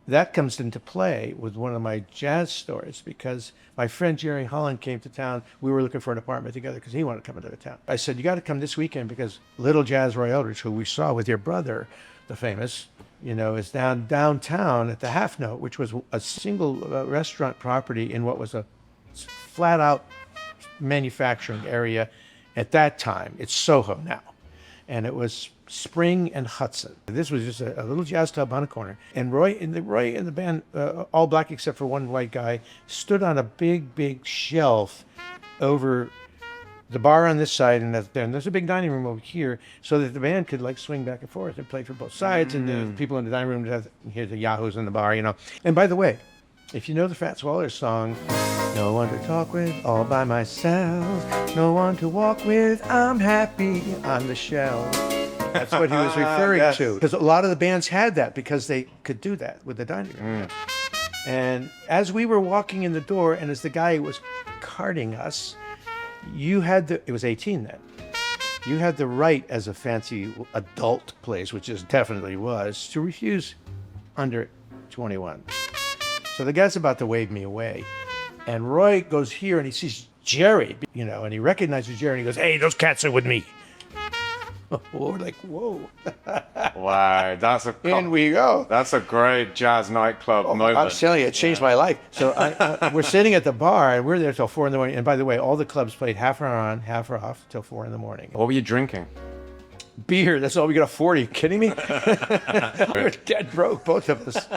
that comes into play with one of my jazz stories because my friend Jerry Holland came to town. We were looking for an apartment together because he wanted to come into town. I said, you got to come this weekend because Little Jazz Roy Eldridge, who we saw with your brother, the famous, is downtown at the Half Note, which was a single restaurant property in what was a flat out manufacturing area at that time. It's Soho now. And it was Spring and Hudson. This was just a little jazz club on a corner. And Roy and the band, all black except for one white guy, stood on a big shelf over the bar on this side and there. And there's a big dining room over here so that the band could like swing back and forth and play for both sides. And the people in the dining room would hear the yahoos in the bar, And by the way, if you know the Fats Waller song, no one to talk with, all by myself, no one to walk with, I'm happy on the shelf. That's what he was referring to. Because a lot of the bands had that because they could do that with the dining room. And as we were walking in the door and as the guy was carting us, it was 18 then. You had the right as a fancy adult place, which it definitely was, to refuse under 21. So the guy's about to wave me away. And Roy goes here and he sees Jerry, and he recognizes Jerry and he goes, hey, those cats are with me. We're like, whoa. Wow, In we go. That's a great jazz nightclub moment. I'm telling you, it changed my life. So we're sitting at the bar and we're there till 4 a.m. And by the way, all the clubs played half hour on, half hour off till 4 a.m. What were you drinking? Beer. That's all we could afford. Are you kidding me? We're dead broke, both of us.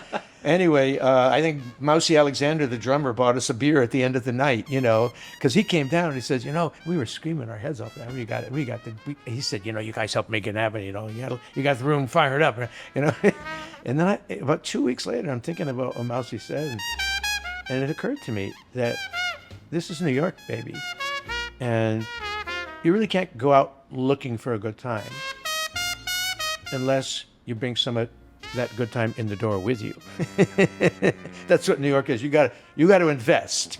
Anyway, I think Mousy Alexander, the drummer, bought us a beer at the end of the night, because he came down and he says, we were screaming our heads off. He said, you guys helped make it happen, you got the room fired up, And then about 2 weeks later, I'm thinking about what Mousy said, and it occurred to me that this is New York, baby. And you really can't go out looking for a good time unless you bring some of that good time in the door with you. That's what New York is. You got to invest.